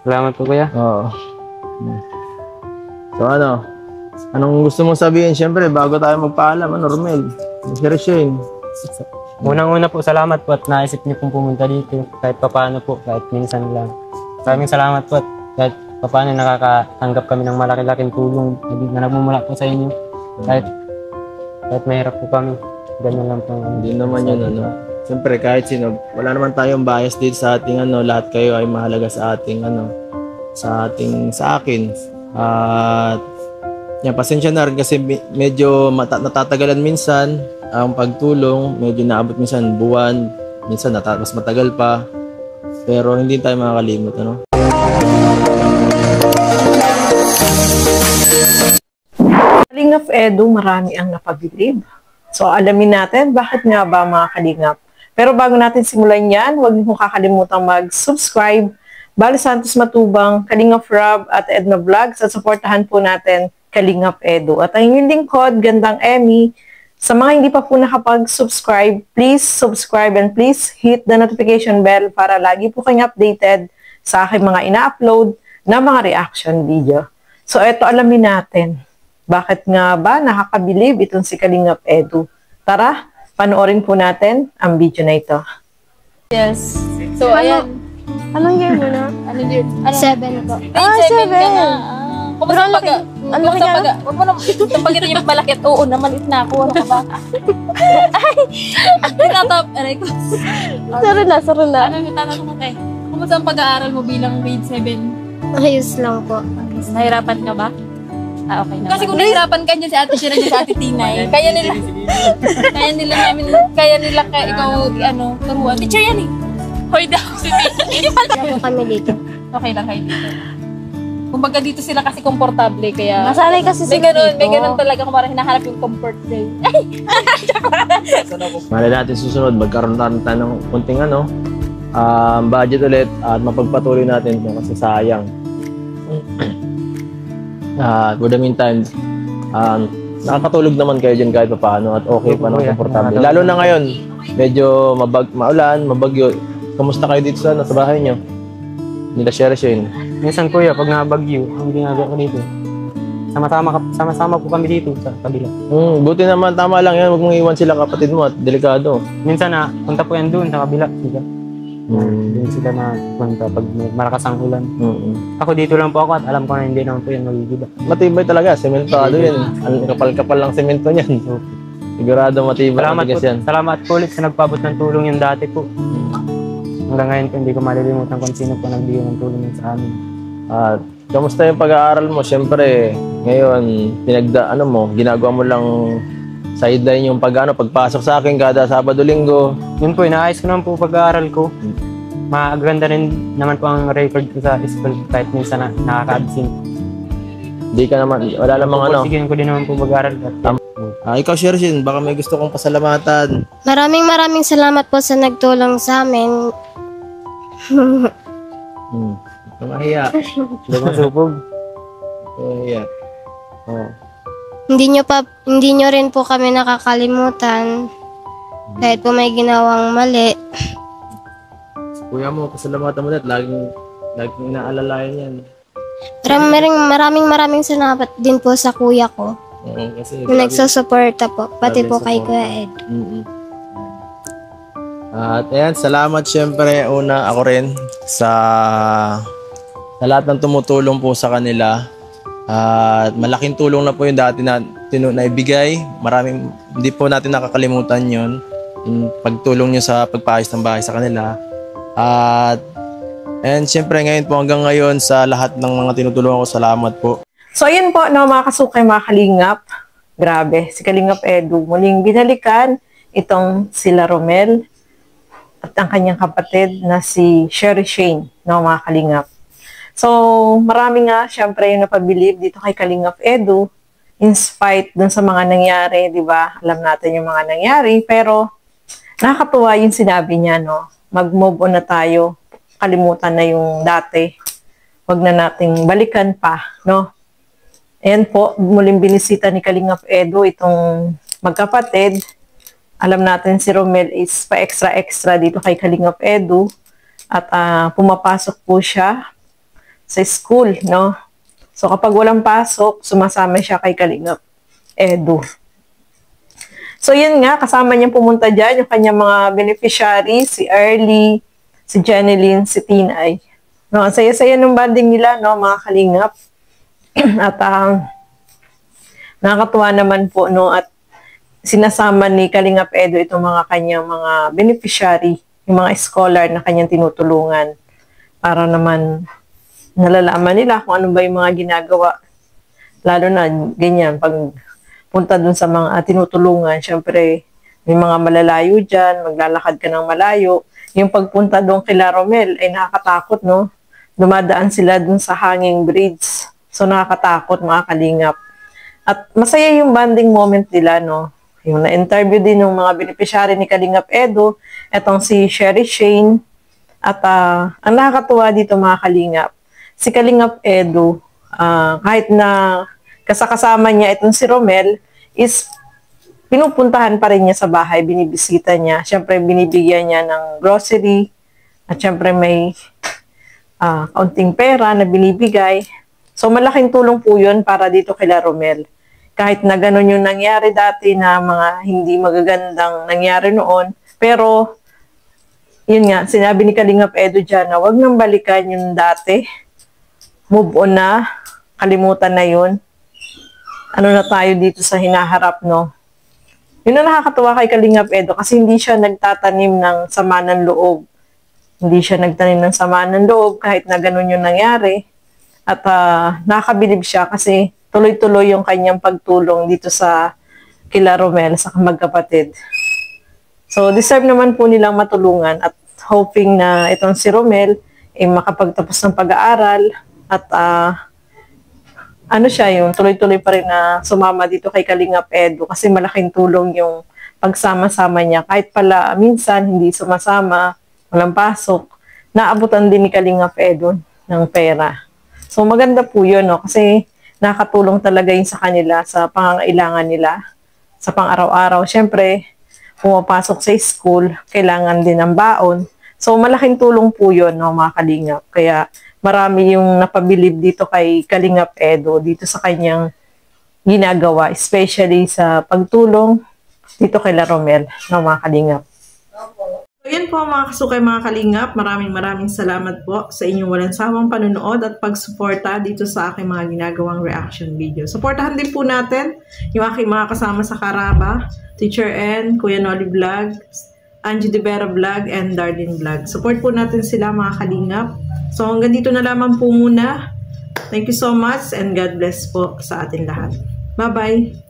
Salamat po, kuya. Oo. So ano? Anong gusto mong sabihin? Siyempre, bago tayo magpaalam, Romel? Shane. Unang-una po, salamat po at naisip niyo pong pumunta dito. Kahit papaano po, kahit minsan lang. Maraming salamat po at kahit papaano nakakatanggap kami ng malaki-laking tulong na nagmumula po sa inyo. Kahit mahirap po kami. Ganun lang po. Hindi naman yun, Siyempre, kahit sino, wala naman tayong bias dito sa ating, lahat kayo ay mahalaga sa ating, sa akin. At, yan, pasensya na rin kasi medyo natatagalan minsan ang pagtulong, medyo naabot minsan buwan, minsan mas matagal pa. Pero hindi tayo makakalimot, Kalingap Edu, marami ang napabilib. So, alamin natin bakit nga ba mga kalingap. Pero bago natin simulan yan, huwag niyo kakalimutan mag-subscribe. Bali Santos Matubang, Kalingap Rob at Edna Vlogs at supportahan po natin Kalingap Edu. At ang inyong lingkod, Gandang Emmy. Sa mga hindi pa po nakapag-subscribe, please subscribe and please hit the notification bell para lagi po kayong updated sa aking mga ina-upload na mga reaction video. So, eto alamin natin. Bakit nga ba nakakabilib itong si Kalingap Edu? Tara, panoorin po natin ang video na ito. Yes. So, ayan. Anong year mo na? Anong year? 7 po. Grade 7 ka na. Kumusta pag... Ano kaya? Huwag mo naman pagkita yung malaki. Oo, namalit na ako. Ano ka ba? Ay! Tinatap. Aray ko. Saro na. Ano yung tatanong ko tayo? Kumusta ang pag-aaral mo bilang grade 7? Ayos lang po. Nahirapan ka ba? Ah, okay na. Kasi kung nahirapan ka dyan si Ate Shira dyan si Ate Tinay, kaya nila ikaw, turuan. Teacher yan eh. Hoy daw si Tinay. Kami dito. Okay lang kayo dito. Kumbaga dito sila kasi komportable, kaya... Masanay kasi sila dito. May ganun talaga kung parang hinahanap yung comfort day. Mali natin susunod, magkaroon tayo ng kunting budget ulit at mapagpatuloy natin ito kasi sayang. For the meantime, nakakatulog naman kayo dyan kahit paano at okay pa ng komportable. Lalo na ngayon, medyo maulan, mabagyo. Kamusta kayo dito sa bahay nyo? Nila Shane. Minsan, kuya, pag nabagyo, ang ginagawa ko dito, sama-sama po kami dito sa kabila. Buti naman, tama lang yan. Huwag mong iwan sila kapatid mo at delikado. Minsan punta po yan doon sa kabila. Doon sila na punta pag malakas ang ulan. Ako dito lang po ako at alam ko na hindi naman po yan magigiba. Matibay talaga, sementado yan. Ang kapal-kapal lang semento niyan. Sigurado matibay. Salamat po ulit sa nagpabot ng tulong yung dati po. Hanggang ngayon po, hindi ko malilimutan kung sino po nagbigay ng tulong yun sa amin. At kamusta yung pag-aaral mo? Siyempre, ngayon, ginagawa mo lang sideline yung pagpasok sa akin kada Sabado-Linggo. Yun po, inaayos ko naman po pag-aaral ko. Maganda rin naman po ang record ko sa school kahit minsan nakaka-absent. Hindi ka naman, wala namang Sige ko din naman po pag-aaral. Ikaw, Shershin, baka may gusto kong pasalamatan. Maraming salamat po sa nagtulong sa amin. Mahiya. Hindi mo supog. Mahiya. Hindi nyo rin po kami nakakalimutan. Kahit po may ginawang mali. Kuya mo, pasalamatan mo na at laging inaalalayan yan. Maraming salamat din po sa kuya ko. Oo, kasi Nagsusuporta po, pati po kay Kuya Ed. At ayan, salamat syempre ako rin sa lahat ng tumutulong po sa kanila. At malaking tulong na po yung dati na ibigay. Hindi po natin nakakalimutan yun. Yung pagtulong nyo sa pagpaayos ng bahay sa kanila. And syempre ngayon po hanggang ngayon sa lahat ng mga tinutulungan ko, salamat po. So, ayun po, mga kasukay, mga kalingap. Grabe, si Kalingap Edu. Muling binalikan itong sila Romel at ang kanyang kapatid na si Shane, mga kalingap. So, marami nga, syempre, yung napabilib dito kay Kalingap Edu in spite dun sa mga nangyari, di ba? Alam natin yung mga nangyari, pero nakakatuwa yung sinabi niya, mag-move on na tayo. Kalimutan na yung dati. Huwag na nating balikan pa, Ayan po, muling binisita ni Kalingap Edu itong magkapatid. Alam natin si Romel is pa-extra dito kay Kalingap Edu. At pumapasok po siya sa school, no? So kapag walang pasok, sumasama siya kay Kalingap Edu. So yun nga, kasama niyang pumunta dyan, yung kanyang mga beneficiaries, si Early, si Jeneline, si Tinay. No, ang saya-saya ng banding nila, no, mga Kalingap. At nakakatuwa naman po, no, at sinasama ni Kalingap Edu itong mga kanyang mga beneficiary, yung mga scholar na kanyang tinutulungan para naman nalalaman nila kung ano ba yung mga ginagawa. Lalo na ganyan, pag punta dun sa mga tinutulungan, syempre may mga malalayo dyan, maglalakad ka ng malayo. Yung pagpunta doon kila Romel ay nakakatakot, no? Dumadaan sila dun sa hanging bridge. So nakakatakot, mga Kalingap. At masaya yung bonding moment nila, no? Yung na-interview din ng mga beneficiary ni Kalingap Edu, etong si Sherry Shane. At ang nakakatuwa dito, mga Kalingap, si Kalingap Edu, kahit na kasama niya itong si Romel, is pinupuntahan pa rin niya sa bahay, binibisita niya. Siyempre, binibigyan niya ng grocery, at siyempre may kaunting pera na binibigay. So, malaking tulong po yun para dito kila Romel. Kahit na ganun yung nangyari dati na mga hindi magagandang nangyari noon, pero yun nga, sinabi ni Kalingap Edu dyan na wag nang balikan yung dati. Move on na, kalimutan na yun. Ano na tayo dito sa hinaharap, no? Yun na nakakatuwa kay Kalingap Edu kasi hindi siya nagtatanim ng sama ng loob. Hindi siya nagtanim ng sama ng loob kahit na ganun yung nangyari. At nakakabilib siya kasi tuloy-tuloy yung kanyang pagtulong dito sa kila Romel sa magkapatid. So, deserve naman po nilang matulungan at hoping na itong si Romel ay makapagtapos ng pag-aaral at siya yung tuloy-tuloy pa rin na sumama dito kay Kalingap Edu kasi malaking tulong yung pagsama-sama niya. Kahit pala minsan hindi sumasama, walang pasok, naabutan din ni Kalingap Edu ng pera. So maganda po yun, no? Kasi nakatulong talaga yun sa kanila, sa pangangailangan nila, sa pang-araw-araw. Siyempre, pumapasok sa school, kailangan din ng baon. So malaking tulong po yun, no, mga Kalingap. Kaya marami yung napabilib dito kay Kalingap Edu, dito sa kanyang ginagawa, especially sa pagtulong dito kay Romel, no, mga Kalingap. So, yan po mga kasukay, mga Kalingap. Maraming salamat po sa inyong walang sawang panonood at pagsuporta dito sa aking mga ginagawang reaction video. Suportahan din po natin yung aking mga kasama sa Karaba, Teacher N, Kuya Noli Vlog, Angie De Vera Vlog, and Darlene Vlog. Support po natin sila, mga Kalingap. So hanggang dito na lamang po muna. Thank you so much and God bless po sa atin lahat. Bye-bye!